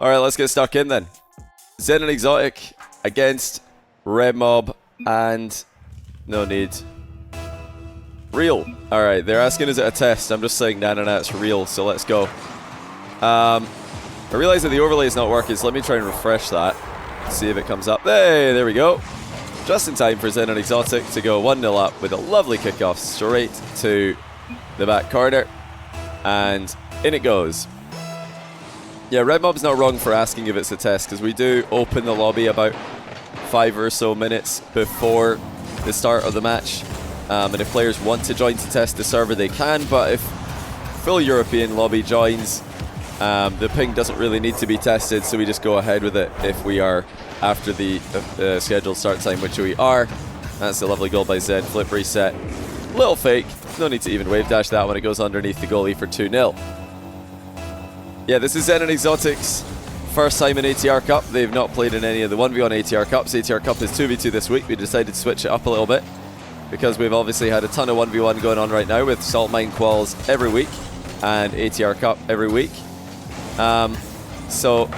Alright, let's get stuck in then. Zen and ExoTiiK against Rebmob and no need. Real. Alright, they're asking is it a test? I'm just saying nah, it's real, so let's go. I realize that the overlay is not working, so let me try and refresh that. See if it comes up. Hey, there we go. Just in time for Zen and ExoTiiK to go 1-0 up with a lovely kickoff straight to the back corner. And in it goes. Yeah, Rebmob's not wrong for asking if it's a test, because we do open the lobby about 5 or so minutes before the start of the match. And if players want to join to test the server, they can, but if full European lobby joins, the ping doesn't really need to be tested, so we just go ahead with it if we are after the scheduled start time, which we are. That's a lovely goal by Zen. Flip reset. Little fake. No need to even wave dash that when it goes underneath the goalie for 2-0. Yeah, this is Zen and ExoTiiK's first time in ATR Cup. They've not played in any of the 1v1 ATR Cups. ATR Cup is 2v2 this week. We decided to switch it up a little bit because we've obviously had a ton of 1v1 going on right now with Salt Mine Quals every week and ATR Cup every week. So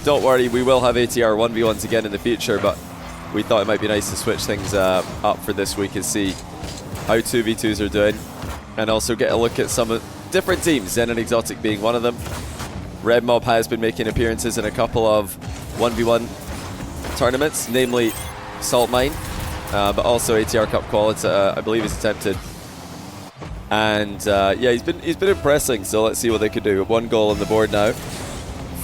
don't worry, we will have ATR 1v1s again in the future, but we thought it might be nice to switch things up for this week and see how 2v2s are doing, and also get a look at some different teams, Zen and ExoTiiK being one of them. Rebmob has been making appearances in a couple of 1v1 tournaments, namely Salt Mine, but also ATR Cup quality, I believe he's attempted. And yeah, he's been impressing, so let's see what they could do. 1 goal on the board now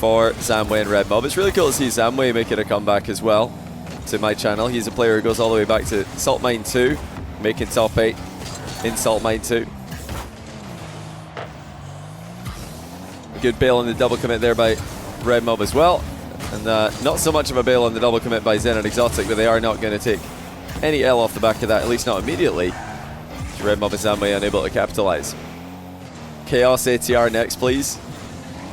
for Zamué and Rebmob. It's really cool to see Zamué making a comeback as well to my channel. He's a player who goes all the way back to Salt Mine 2, making top 8 in Salt Mine 2. A good bail on the double commit there by Rebmob as well. And not so much of a bail on the double commit by Zen and ExoTiiK, but they are not going to take any L off the back of that, at least not immediately. Rebmob and Zamué unable to capitalize. Chaos ATR next, please.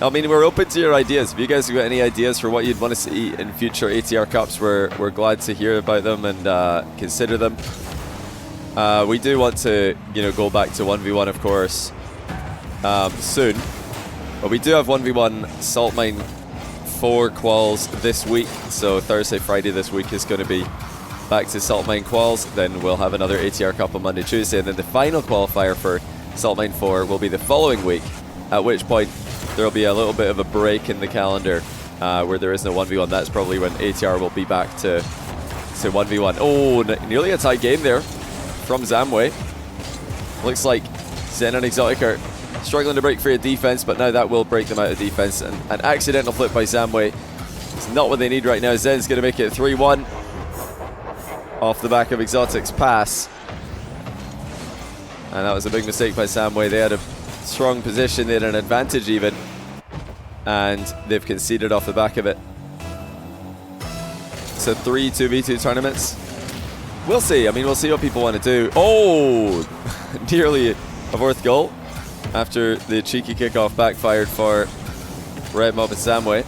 I mean, we're open to your ideas. If you guys have got any ideas for what you'd want to see in future ATR Cups, we're glad to hear about them and consider them. We do want to, go back to 1v1, of course, soon. But we do have 1v1 Salt Mine 4 quals this week. So Thursday, Friday this week is going to be back to Salt Mine quals. Then we'll have another ATR Cup on Monday, Tuesday. And then the final qualifier for Salt Mine 4 will be the following week. At which point there will be a little bit of a break in the calendar where there is no 1v1. That's probably when ATR will be back to 1v1. Oh, nearly a tie game there from Zamué. Looks like Zen and ExoTiiK are struggling to break free of defense, but now that will break them out of defense. And an accidental flip by Zamué is not what they need right now. Zen's going to make it 3-1 off the back of ExoTiiK's pass. And that was a big mistake by Zamué. They had a strong position, they had an advantage even, and they've conceded off the back of it. So 3 2v2 tournaments. We'll see. I mean, we'll see what people want to do. Oh, nearly a 4th goal after the cheeky kickoff backfired for Rebmob and Zamué.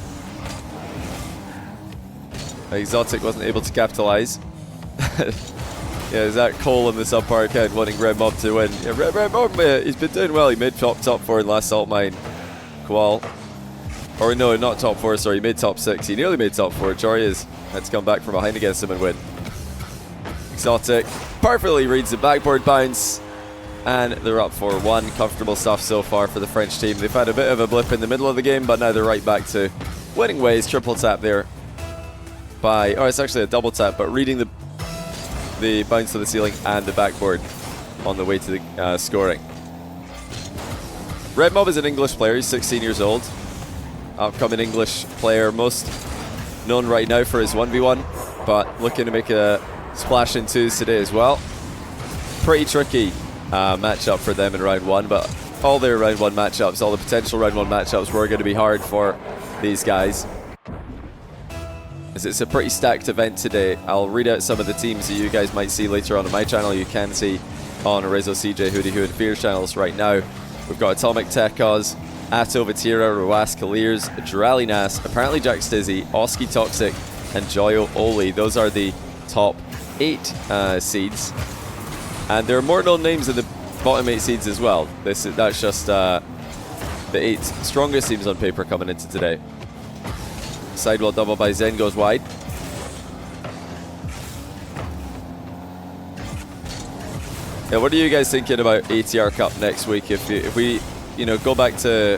ExoTiiK wasn't able to capitalize. Yeah, Zach Cole in the subpar account wanting Rebmob to win. Yeah, Rebmob, he's been doing well. He made top 4 in last Salt Mine qual. Or no, not top 4, sorry, he made top 6. He nearly made top 4. Chorias had to come back from behind against him and win. ExoTiiK perfectly reads the backboard bounce, and they're up 4-1. Comfortable stuff so far for the French team. They've had a bit of a blip in the middle of the game, but now they're right back to winning ways. Triple tap there by, oh, it's actually a double tap, but reading the bounce to the ceiling and the backboard on the way to the scoring. Rebmob is an English player. He's 16 years old. Upcoming English player, most known right now for his 1v1, but looking to make a splash in 2s today as well. Pretty tricky matchup for them in round 1, but all their round 1 matchups, all the potential round 1 matchups were going to be hard for these guys, as it's a pretty stacked event today. I'll read out some of the teams that you guys might see later on my channel. You can see on RezoCJ, Hoodie Who, and Fears channels right now. We've got Atomic Tekos, Atto Vatira, Ruas Kalirs, Dralinas, apparently Jack Stizzy, Oski Toxic, and Joyo Oli. Those are the top 8 seeds. And there are more known names in the bottom 8 seeds as well. That's just the 8 strongest teams on paper coming into today. Sidewall double by Zen goes wide. Yeah, what are you guys thinking about ATR Cup next week? If we, you know, go back to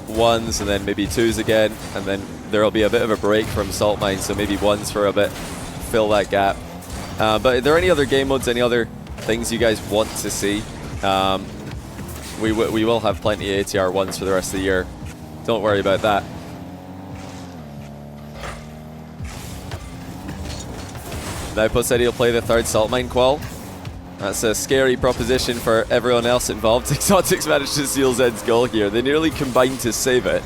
1s and then maybe 2s again, and then there'll be a bit of a break from Salt Mine, so maybe 1s for a bit, fill that gap. But are there any other game modes, any other things you guys want to see? We will have plenty of ATR 1s for the rest of the year. Don't worry about that. Naupo said he'll play the 3rd Salt Mine Qual. That's a scary proposition for everyone else involved. ExoTiiK's managed to steal Zen's goal here. They nearly combined to save it.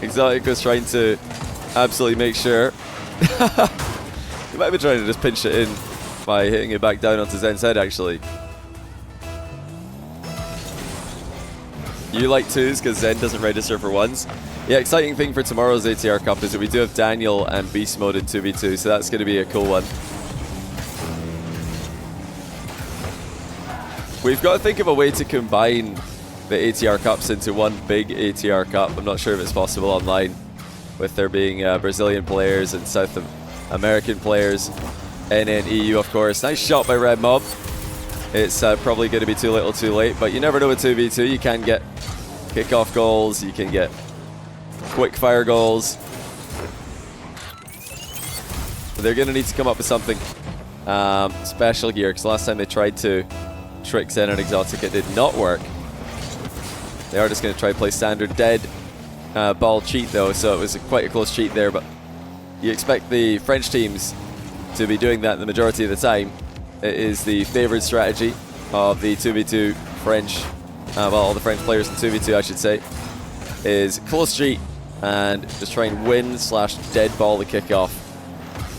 ExoTiiK was trying to absolutely make sure. He might be trying to just pinch it in by hitting it back down onto Zen's head, actually. You like 2s because Zen doesn't register for 1s. Yeah, exciting thing for tomorrow's ATR Cup is that we do have Daniel and Beast Mode in 2v2, so that's going to be a cool one. We've got to think of a way to combine the ATR Cups into one big ATR Cup. I'm not sure if it's possible online, with there being Brazilian players and South American players, and then EU, of course. Nice shot by Rebmob. It's probably going to be too little too late, but you never know with 2v2. You can get kickoff goals, you can get quick fire goals. But they're going to need to come up with something special here, because last time they tried to trick Zen and ExoTiiK, it did not work. They are just going to try to play standard dead ball cheat though, so it was quite a close cheat there, but you expect the French teams to be doing that the majority of the time. It is the favoured strategy of the 2v2 French, well, all the French players in 2v2 I should say, is close cheat and just try and win / dead ball the kickoff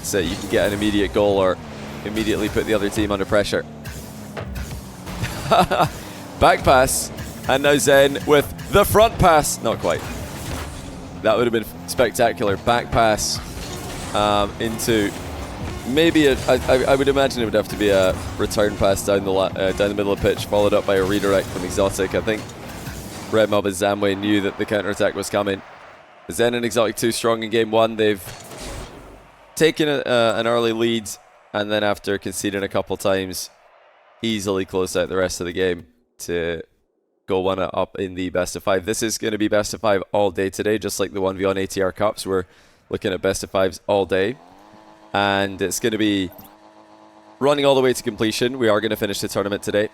so you can get an immediate goal or immediately put the other team under pressure. Back pass, and now Zen with the front pass. Not quite. That would have been spectacular. Back pass into maybe I would imagine it would have to be a return pass down the middle of the pitch, followed up by a redirect from ExoTiiK. I think Rebmob and Zamué knew that the counter-attack was coming. Zen and ExoTiiK too strong in game 1. They've taken an early lead, and then after conceding a couple times, easily closed out the rest of the game to go 1-up in the best of 5. This is going to be best of 5 all day today, just like the 1v1 ATR Cups. We're looking at best of 5s all day, and it's going to be running all the way to completion. We are going to finish the tournament today.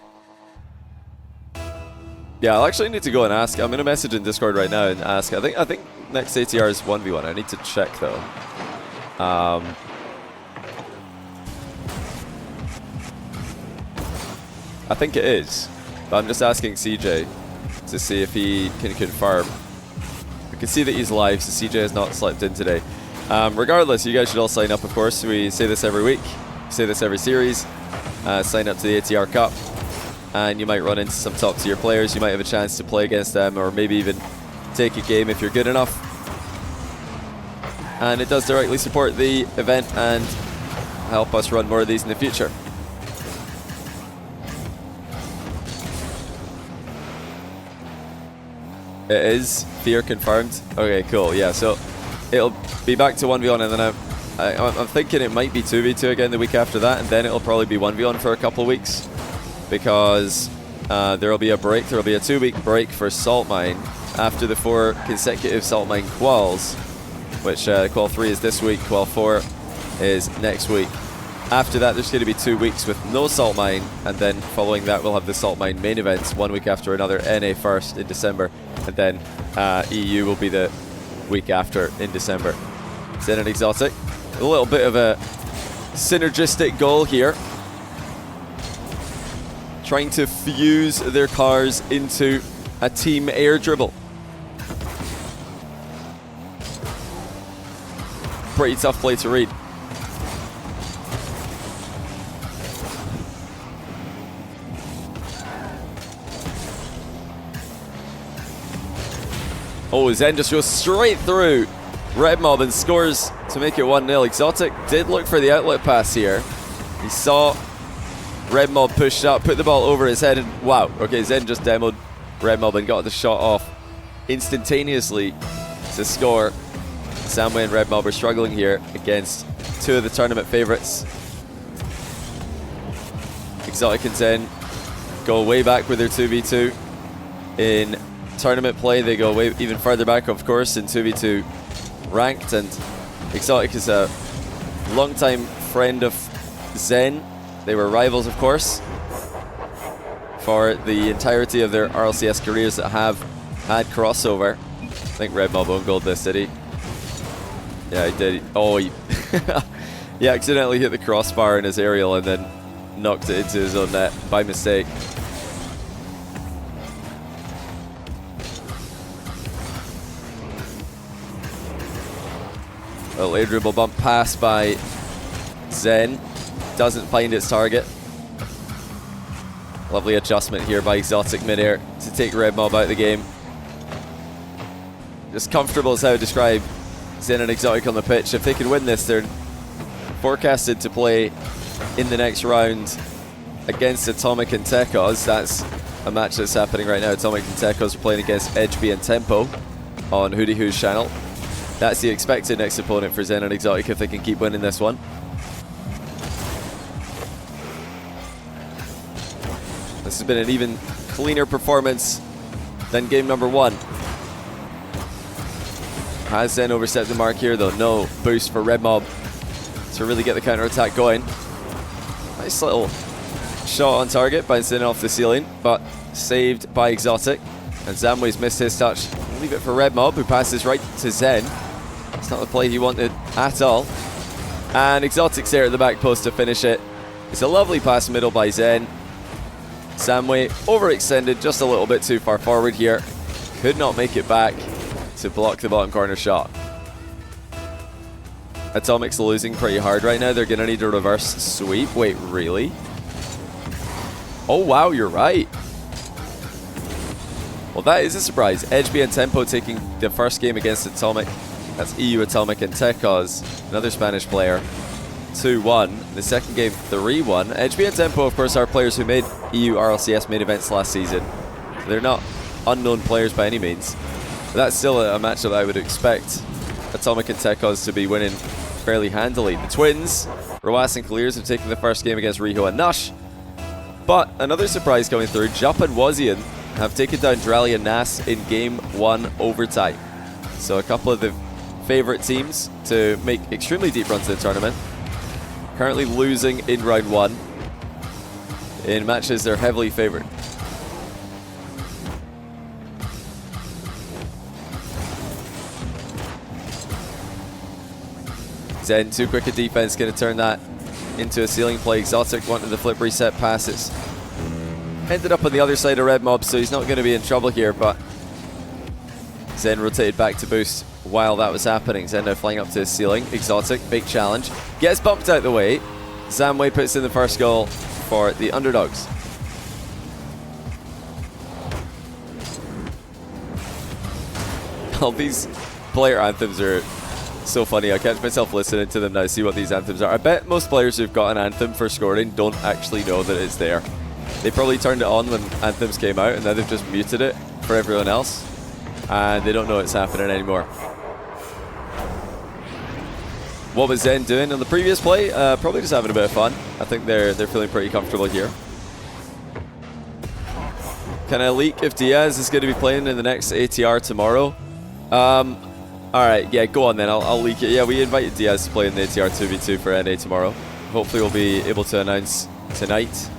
Yeah, I'll actually need to go and ask. I'm going to message in Discord right now and ask. I think next ATR is 1v1. I need to check though. I think it is, but I'm just asking CJ to see if he can confirm. We can see that he's live, so CJ has not slept in today. Regardless, you guys should all sign up, of course. We say this every week, we say this every series. Sign up to the ATR Cup, and you might run into some top-tier players. You might have a chance to play against them, or maybe even take a game if you're good enough. And it does directly support the event and help us run more of these in the future. It is. Fear confirmed. Okay, cool. Yeah, so it'll be back to 1v1, and then I'm thinking it might be 2v2 again the week after that, and then it'll probably be 1v1 for a couple of weeks, because there'll be a break. There'll be a 2-week break for Salt Mine after the 4 consecutive Salt Mine quals, which qual 3 is this week, qual 4 is next week. After that, there's going to be 2 weeks with no Salt Mine, and then following that, we'll have the Salt Mine main events 1 week after another, NA first in December, and then EU will be the week after in December. Zen and ExoTiiK, a little bit of a synergistic goal here, trying to fuse their cars into a team air dribble. Pretty tough play to read. Oh, Zen just goes straight through Rebmob and scores to make it 1-0. ExoTiiK did look for the outlet pass here. He saw Rebmob pushed up, put the ball over his head, and wow. Okay, Zen just demoed Rebmob and got the shot off instantaneously to score. Zamué and Rebmob are struggling here against two of the tournament favorites. ExoTiiK and Zen go way back with their 2v2. In tournament play, they go way even further back, of course, in 2v2 ranked. And ExoTiiK is a longtime friend of Zen. They were rivals, of course, for the entirety of their RLCS careers that have had crossover. I think Rebmob owned gold this, did he? Yeah, he did. Oh, he accidentally hit the crossbar in his aerial and then knocked it into his own net by mistake. A late dribble bump pass by Zen. Doesn't find its target. Lovely adjustment here by ExoTiiK midair to take Rebmob out of the game. Just comfortable is how I describe Zen and ExoTiiK on the pitch. If they can win this, they're forecasted to play in the next round against ATOMIC and Tekos. That's a match that's happening right now. ATOMIC and Tekos are playing against HB and Tempo on Hootie Who's channel. That's the expected next opponent for Zen and ExoTiiK if they can keep winning this one. This has been an even cleaner performance than game number 1. Has Zen overstepped the mark here though? No boost for Rebmob to really get the counter-attack going. Nice little shot on target by Zen off the ceiling, but saved by ExoTiiK. And Zamué's missed his touch. Leave it for Rebmob, who passes right to Zen. It's not the play he wanted at all. And ExoTiiK's there at the back post to finish it. It's a lovely pass middle by Zen. Zamué overextended just a little bit too far forward here. Could not make it back to block the bottom corner shot. ATOMIC's losing pretty hard right now. They're going to need a reverse sweep. Wait, really? Oh, wow, you're right. Well, that is a surprise. HB and Tempo taking the first game against ATOMIC. That's EU ATOMIC and Tekos, another Spanish player. 2-1. The second game, 3-1. HB and Tempo, of course, are players who made EU RLCS main events last season. They're not unknown players by any means. But that's still a match that I would expect ATOMIC and Tekos to be winning fairly handily. The twins, Rawas and Clears, have taken the first game against Riho and Nush. But another surprise coming through, Jup and Wazian have taken down Drally and Nas in game 1 overtime. So a couple of the favorite teams to make extremely deep runs in the tournament. Currently losing in round 1 in matches they're heavily favored. Zen, too quick a defense, going to turn that into a ceiling play. ExoTiiK wanted the flip reset passes. Ended up on the other side of Rebmob, so he's not going to be in trouble here, but Zen rotated back to boost while that was happening. Zen now flying up to his ceiling. ExoTiiK, big challenge. Gets bumped out the way. Zamué puts in the first goal for the underdogs. All these player anthems are so funny. I catch myself listening to them now to see what these anthems are. I bet most players who've got an anthem for scoring don't actually know that it's there. They probably turned it on when anthems came out and now they've just muted it for everyone else. And they don't know it's happening anymore. What was Zen doing in the previous play? Probably just having a bit of fun. I think they're feeling pretty comfortable here. Can I leak if Diaz is going to be playing in the next ATR tomorrow? Alright, yeah, go on then. I'll leak it. Yeah, we invited Diaz to play in the ATR 2v2 for NA tomorrow. Hopefully we'll be able to announce tonight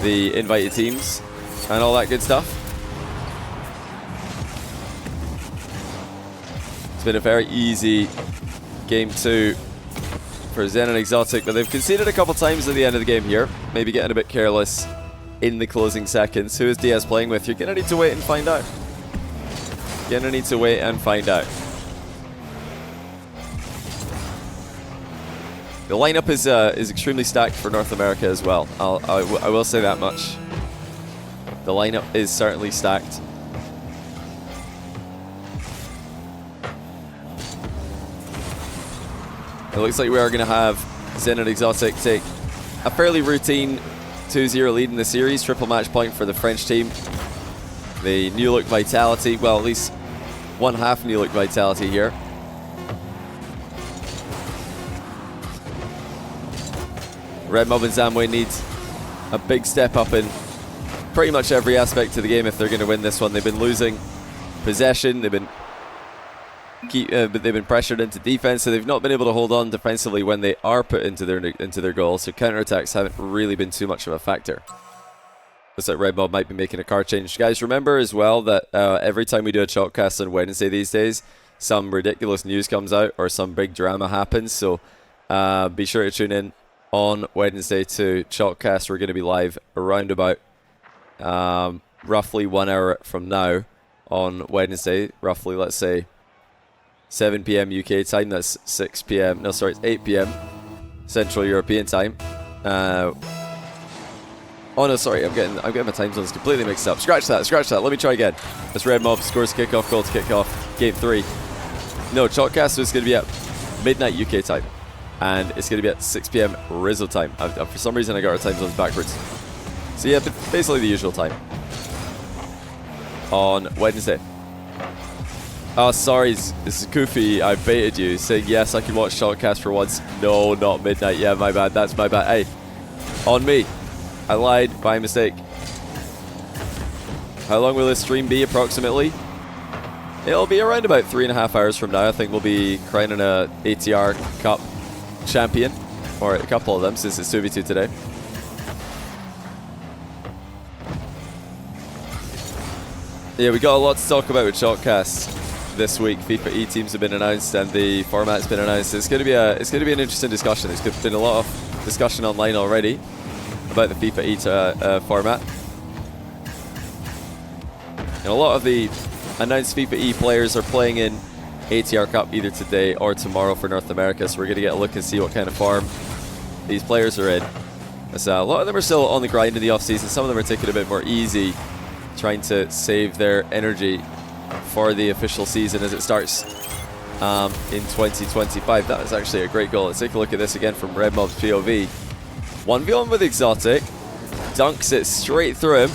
the invited teams and all that good stuff. It's been a very easy game 2 for Zen and ExoTiiK, but they've conceded a couple times at the end of the game here. Maybe getting a bit careless in the closing seconds. Who is Diaz playing with? You're going to need to wait and find out. You're going to need to wait and find out. The lineup is extremely stacked for North America as well. I will say that much. The lineup is certainly stacked. It looks like we are going to have Zen and ExoTiiK take a fairly routine 2-0 lead in the series. Triple match point for the French team. The new look vitality, well, at least 1/2 new look vitality here. Rebmob and Zamué need a big step up in pretty much every aspect of the game if they're going to win this one. They've been losing possession, they've been pressured into defense, so they've not been able to hold on defensively when they are put into their goals. So counterattacks haven't really been too much of a factor. Looks like Rebmob might be making a card change. Guys, remember as well that every time we do a chalkcast on Wednesday these days, some ridiculous news comes out or some big drama happens. So be sure to tune in on Wednesday to chalkcast. We're going to be live around about roughly 1 hour from now on Wednesday. Roughly, let's say 7 p.m. UK time. That's 6 p.m. No, sorry, it's 8 p.m. Central European time. Oh no, sorry, I'm getting my time zones completely mixed up. Scratch that. Let me try again. This Rebmob scores kickoff goal to kick off game 3. No, chalkcast is going to be at midnight UK time, and it's going to be at 6 p.m. Rizzo time. For some reason, I got our time zones backwards. So yeah, basically the usual time on Wednesday. Oh, sorry, this is Koofy. I baited you, saying yes, I can watch chalkcast for once. No, not midnight. Yeah, my bad. That's my bad. Hey, on me. I lied by mistake. How long will this stream be approximately? It'll be around about 3.5 hours from now. I think we'll be crowning a ATR Cup champion, or a couple of them since it's 2v2 today. Yeah, we got a lot to talk about with chalkcast this week. FIFA E teams have been announced and the format's been announced. It's going to be an interesting discussion. There's been a lot of discussion online already about the FIFA E format. And a lot of the announced FIFA E players are playing in ATR Cup either today or tomorrow for North America, so we're going to get a look and see what kind of form these players are in. As a lot of them are still on the grind in the off-season. Some of them are taking it a bit more easy, trying to save their energy for the official season as it starts in 2025. That is actually a great goal. Let's take a look at this again from Rebmob's POV. 1v1 with ExoTiiK, dunks it straight through him.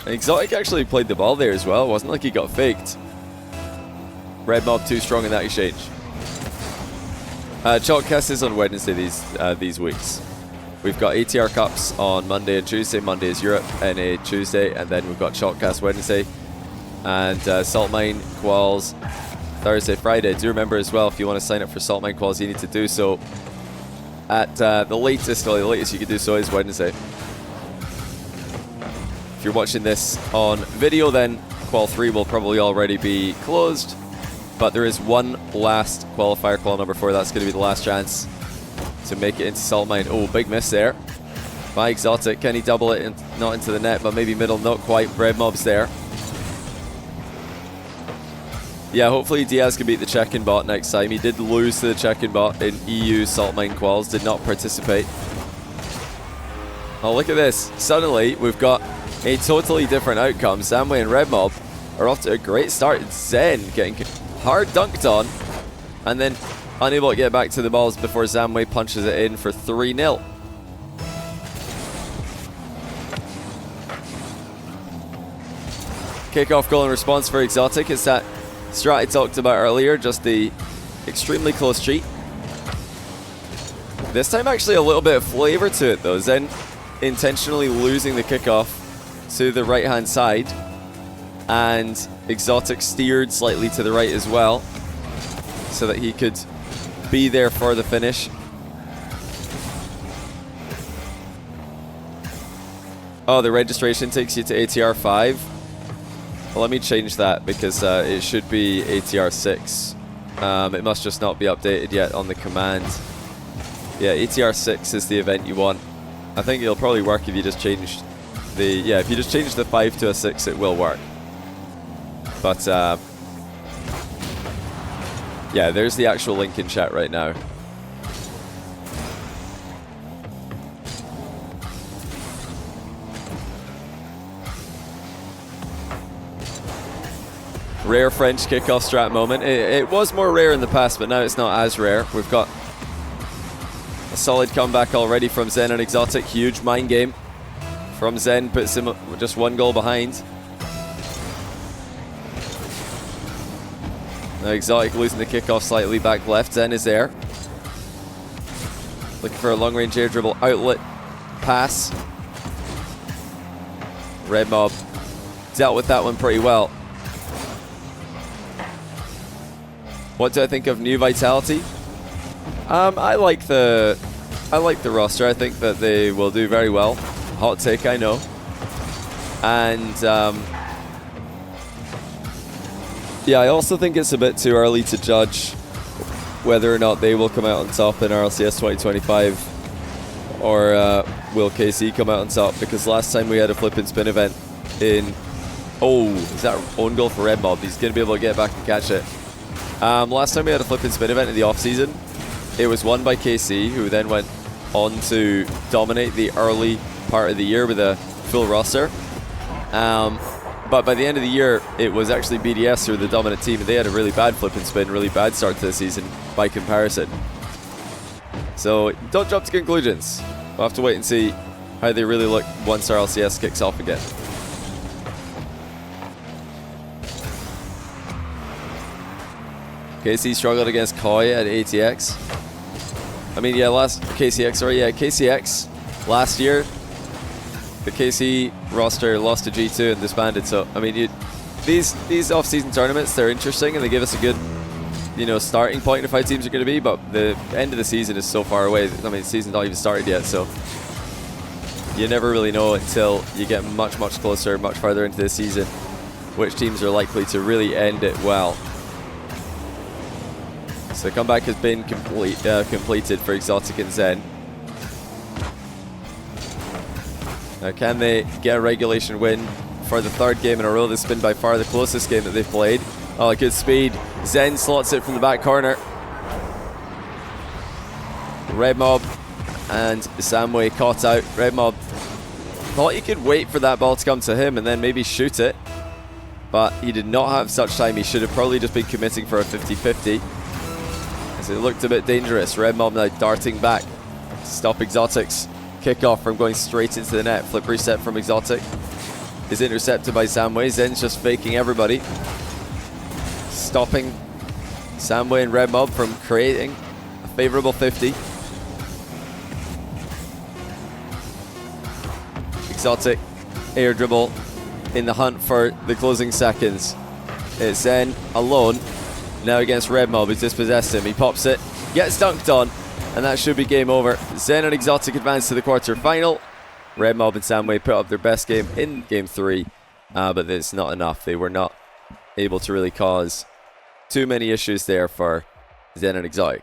And ExoTiiK actually played the ball there as well. It wasn't like he got faked. Rebmob too strong in that exchange. Chalkcast is on Wednesday these weeks. We've got ATR Cups on Monday and Tuesday. Monday is Europe, NA Tuesday, and then we've got Chalkcast Wednesday. And Salt Mine Quals Thursday, Friday. Do remember as well, if you want to sign up for Salt Mine Quals, you need to do so at the latest you can do so is Wednesday. If you're watching this on video, then Qual 3 will probably already be closed. But there is one last qualifier, Qual number 4. That's going to be the last chance to make it into Salt Mine. Oh, big miss there by ExoTiiK. Can he double it? Not into the net, but maybe middle. Not quite. Rebmob's there. Yeah, hopefully Diaz can beat the check-in bot next time. He did lose to the check-in bot in EU Salt Mine Quals. Did not participate. Oh, look at this. Suddenly, we've got a totally different outcome. Zamué and Rebmob are off to a great start. Zen getting hard dunked on and then unable to get back to the balls before Zamué punches it in for 3-0. Kickoff goal in response for ExoTiiK. It's that strat I talked about earlier, just the extremely close cheat. This time actually a little bit of flavor to it though. Zen intentionally losing the kickoff to the right hand side, and ExoTiiK steered slightly to the right as well so that he could be there for the finish. Oh, the registration takes you to ATR 5. Well, let me change that because it should be ATR 6. It must just not be updated yet on the command. Yeah, ATR 6 is the event you want. I think it'll probably work if you just change the... Yeah, if you just change the 5 to a 6, it will work. But, yeah, there's the actual link in chat right now. Rare French kickoff strat moment. It was more rare in the past, but now it's not as rare. We've got a solid comeback already from Zen and ExoTiiK. Huge mind game from Zen, puts him just one goal behind. Now ExoTiiK losing the kickoff slightly back left. Zen is there. Looking for a long-range air dribble outlet pass. Rebmob dealt with that one pretty well. What do I think of New Vitality? I like the roster. I think that they will do very well. Hot take, I know. And yeah, I also think it's a bit too early to judge whether or not they will come out on top in RLCS 2025, or will KC come out on top, because last time we had a flip and spin event in... Oh, is that own goal for Rebmob? He's going to be able to get back and catch it. Last time we had a flip and spin event in the off-season, it was won by KC, who then went on to dominate the early part of the year with a full roster. But by the end of the year, it was actually BDS who were the dominant team, and they had a really bad flip and spin, really bad start to the season by comparison. So don't jump to conclusions. We'll have to wait and see how they really look once RLCS kicks off again. KC struggled against Koi at ATX. I mean, yeah, KCX last year. The KC roster lost to G2 and disbanded. So, I mean, these off-season tournaments, they're interesting and they give us a good, starting point of how teams are going to be. But the end of the season is so far away. I mean, the season's not even started yet, so you never really know until you get much, much closer, much farther into the season, which teams are likely to really end it well. So the comeback has been completed for ExoTiiK and Zen. Now, can they get a regulation win for the third game in a row? This has been by far the closest game that they've played. Oh, good speed. Zen slots it from the back corner. Rebmob and Zamué caught out. Rebmob thought he could wait for that ball to come to him and then maybe shoot it, but he did not have such time. He should have probably just been committing for a 50-50, as it looked a bit dangerous. Rebmob now darting back to stop ExoTiiK's kickoff from going straight into the net. Flip reset from ExoTiiK is intercepted by Zamué. Zen's just faking everybody, stopping Zamué and Rebmob from creating a favorable 50. ExoTiiK air dribble in the hunt for the closing seconds. It's Zen alone now against Rebmob, who's dispossessed him. He pops it, gets dunked on, and that should be game over. Zen and ExoTiiK advance to the quarter-final. Rebmob and Zamué put up their best game in Game 3, but it's not enough. They were not able to really cause too many issues there for Zen and ExoTiiK.